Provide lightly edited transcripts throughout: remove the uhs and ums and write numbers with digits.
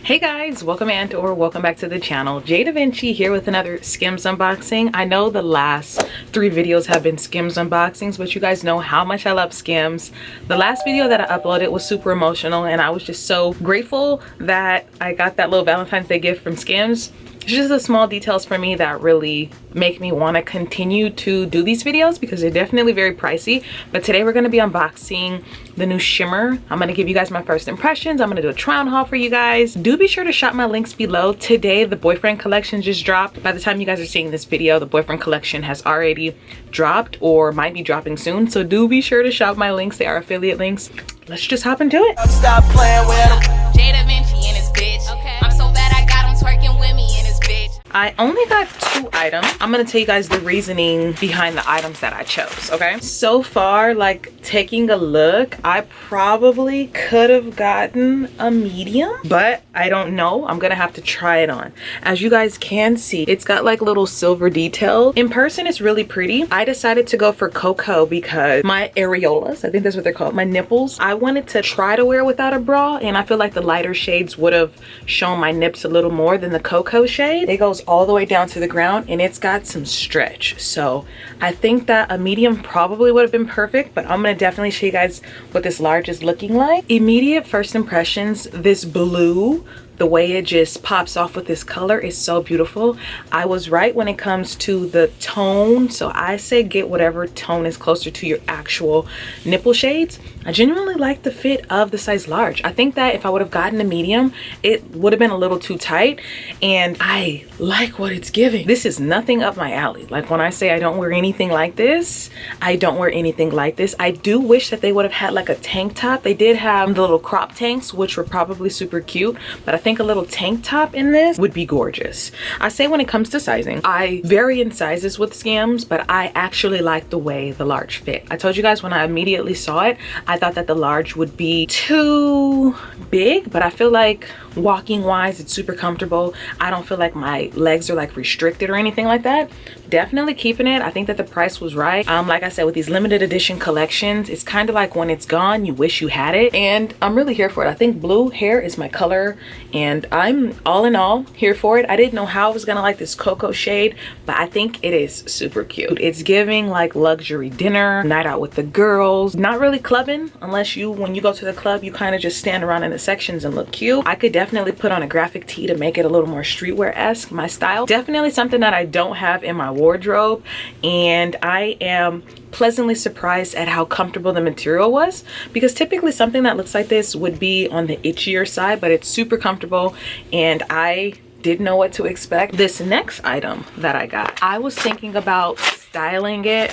Hey guys, welcome or welcome back to the channel. Jdevinci here with another Skims unboxing. I know the last 3 videos have been Skims unboxings, but you guys know how much I love Skims. The last video that I uploaded was super emotional and I was just so grateful that I got that little Valentine's Day gift from Skims. It's just the small details for me that really make me want to continue to do these videos because they're definitely very pricey. But today we're going to be unboxing the new shimmer. I'm going to give you guys my first impressions. I'm going to do a try on haul for you guys. Do be sure to shop my links below. Today the boyfriend collection just dropped. By the time you guys are seeing this video, the boyfriend collection has already dropped or might be dropping soon. So do be sure to shop my links. They are affiliate links. Let's just hop into it. Stop playing with him. Jdevinci and his bitch. Okay. I'm so bad I got him twerking with me and his bitch. I only got 2 items. I'm gonna tell you guys the reasoning behind the items that I chose, okay? So far, like taking a look, I probably could have gotten a medium, but I don't know. I'm gonna have to try it on. As you guys can see, it's got like little silver detail. In person, it's really pretty. I decided to go for cocoa because my areolas, I think that's what they're called, my nipples, I wanted to try to wear without a bra, and I feel like the lighter shades would have shown my nips a little more than the cocoa shade. It goes all the way down to the ground and it's got some stretch, so I think that a medium probably would have been perfect, but I'm gonna definitely show you guys what this large is looking like. Immediate first impressions, this blue, the way it just pops off with this color is so beautiful. I was right when it comes to the tone, so I say get whatever tone is closer to your actual nipple shades. I genuinely like the fit of the size large. I think that if I would have gotten a medium, it would have been a little too tight, and I like what it's giving. This is nothing up my alley. Like when I say I don't wear anything like this, I don't wear anything like this. I do wish that they would have had like a tank top. They did have the little crop tanks, which were probably super cute, but I think a little tank top in this would be gorgeous. I say when it comes to sizing, I vary in sizes with Skims, but I actually like the way the large fit. I told you guys when I immediately saw it, I thought that the large would be too big, but I feel like walking wise it's super comfortable. I don't feel like my legs are like restricted or anything like that. Definitely keeping it. I think that the price was right. Like I said, with these limited edition collections, it's kind of like when it's gone you wish you had it, and I'm really here for it. I think blue hair is my color and I'm all in all here for it. I didn't know how I was gonna like this cocoa shade, but I think it is super cute. It's giving like luxury dinner, night out with the girls. Not really clubbing unless when you go to the club you kind of just stand around in the sections and look cute. I could definitely put on a graphic tee to make it a little more streetwear-esque, my style. Definitely something that I don't have in my wardrobe, and I am pleasantly surprised at how comfortable the material was, because typically something that looks like this would be on the itchier side, but it's super comfortable and I didn't know what to expect. This next item that I got, I was thinking about styling it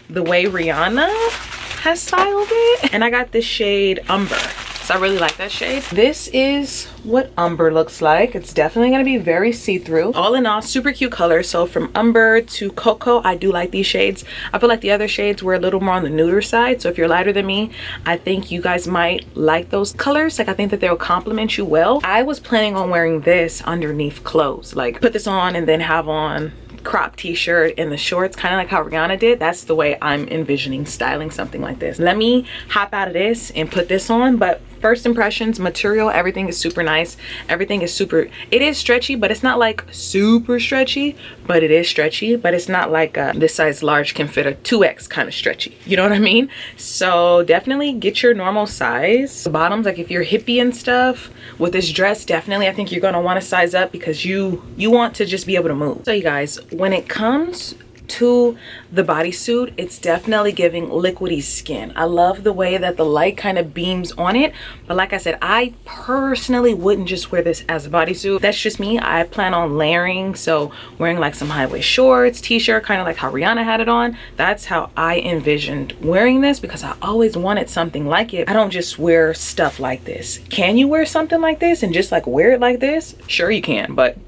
the way Rihanna has styled it, and I got this shade Umber. I really like that shade. This is what Umber looks like. It's definitely going to be very see-through. All in all, super cute color. So from Umber to Cocoa, I do like these shades. I feel like the other shades were a little more on the neuter side, so if you're lighter than me, I think you guys might like those colors. Like I think that they'll complement you well. I was planning on wearing this underneath clothes, like put this on and then have on crop t-shirt and the shorts, kind of like how Rihanna did. That's the way I'm envisioning styling something like this. Let me hop out of this and put this on. But first impressions, material, everything is super nice. Everything is super, it is stretchy, but it's not like super stretchy, but it is stretchy. But it's not like this size large can fit a 2X kind of stretchy, you know what I mean? So definitely get your normal size. The bottoms, like if you're hippie and stuff with this dress, definitely I think you're going to want to size up because you want to just be able to move. So you guys, when it comes to the bodysuit, it's definitely giving liquidy skin. I love the way that the light kind of beams on it, but like I said, I personally wouldn't just wear this as a bodysuit. That's just me. I plan on layering, so wearing like some high-waist shorts, t-shirt, kind of like how Rihanna had it on. That's how I envisioned wearing this because I always wanted something like it. I don't just wear stuff like this. Can you wear something like this and just like wear it like this? Sure you can, but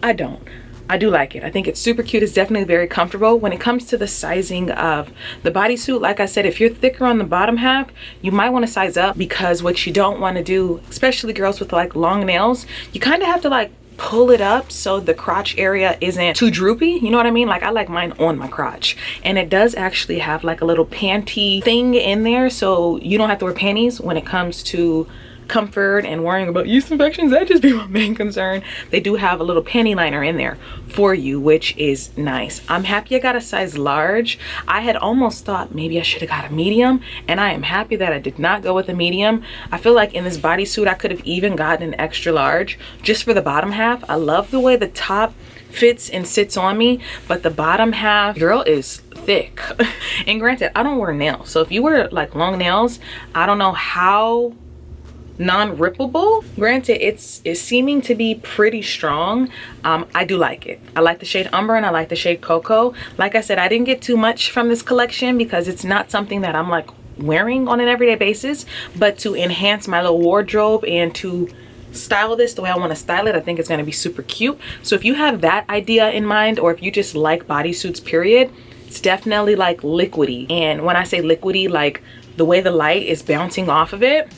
I don't. I do like it. I think it's super cute. It's definitely very comfortable. When it comes to the sizing of the bodysuit, like I said, if you're thicker on the bottom half, you might want to size up, because what you don't want to do, especially girls with like long nails, you kind of have to like pull it up so the crotch area isn't too droopy, you know what I mean? Like I like mine on my crotch, and it does actually have like a little panty thing in there, so you don't have to wear panties when it comes to comfort and worrying about yeast infections, that just be my main concern, they do have a little panty liner in there for you, which is nice. I'm happy I got a size large. I had almost thought maybe I should have got a medium, and I am happy that I did not go with a medium. I feel like in this bodysuit I could have even gotten an extra large just for the bottom half. I love the way the top fits and sits on me, but the bottom half, girl, is thick. And granted, I don't wear nails, so if you wear like long nails, I don't know how non-rippable. Granted, it's seeming to be pretty strong. I do like it. I like the shade Umber and I like the shade Cocoa. Like I said, I didn't get too much from this collection because it's not something that I'm like wearing on an everyday basis, but to enhance my little wardrobe and to style this the way I want to style it, I think it's going to be super cute. So if you have that idea in mind, or if you just like bodysuits period, it's definitely like liquidy. And when I say liquidy, like the way the light is bouncing off of it,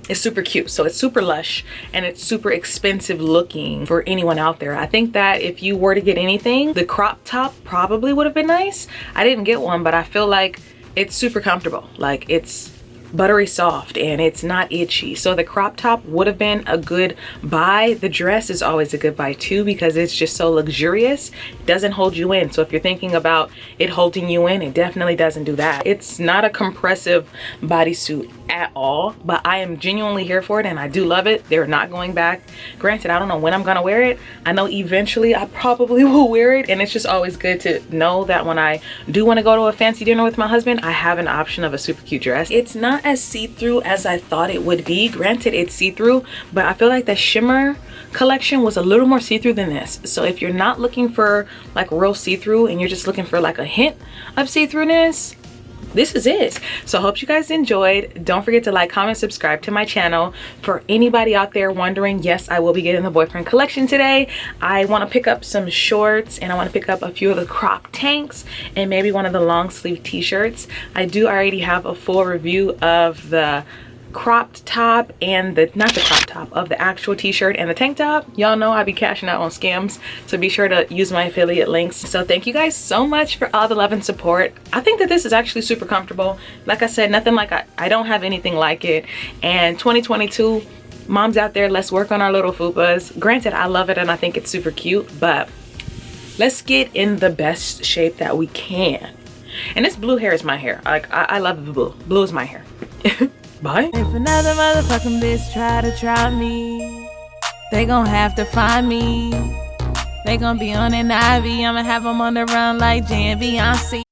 it's super cute. So it's super lush and it's super expensive looking for anyone out there. I think that if you were to get anything, the crop top probably would have been nice. I didn't get one, but I feel like it's super comfortable. Like it's buttery soft and it's not itchy. So the crop top would have been a good buy. The dress is always a good buy too because it's just so luxurious. It doesn't hold you in. So if you're thinking about it holding you in, it definitely doesn't do that. It's not a compressive bodysuit at all, but I am genuinely here for it and I do love it. They're not going back. Granted, I don't know when I'm gonna wear it. I know eventually I probably will wear it, and it's just always good to know that when I do want to go to a fancy dinner with my husband, I have an option of a super cute dress. It's not as see-through as I thought it would be. Granted, it's see-through, but I feel like the Shimmer collection was a little more see-through than this. So if you're not looking for like real see-through and you're just looking for like a hint of see-throughness, this is it. So I hope you guys enjoyed. Don't forget to like, comment, subscribe to my channel. For anybody out there wondering, yes, I will be getting the boyfriend collection today. I want to pick up some shorts and I want to pick up a few of the crop tanks and maybe one of the long sleeve t-shirts. I do already have a full review of the cropped top and not the crop top, of the actual t-shirt and the tank top. Y'all know I be cashing out on Skims, so be sure to use my affiliate links. So thank you guys so much for all the love and support. I think that this is actually super comfortable. Like I said, nothing like I don't have anything like it. And 2022, moms out there, let's work on our little fupas. Granted, I love it and I think it's super cute, but let's get in the best shape that we can. And this blue hair is my hair. Like I love the blue. Blue is my hair. Bye. If another motherfucking bitch try to try me, they gon' have to find me. They gon' be on an IV. I'ma have them on the run like Jdevinci.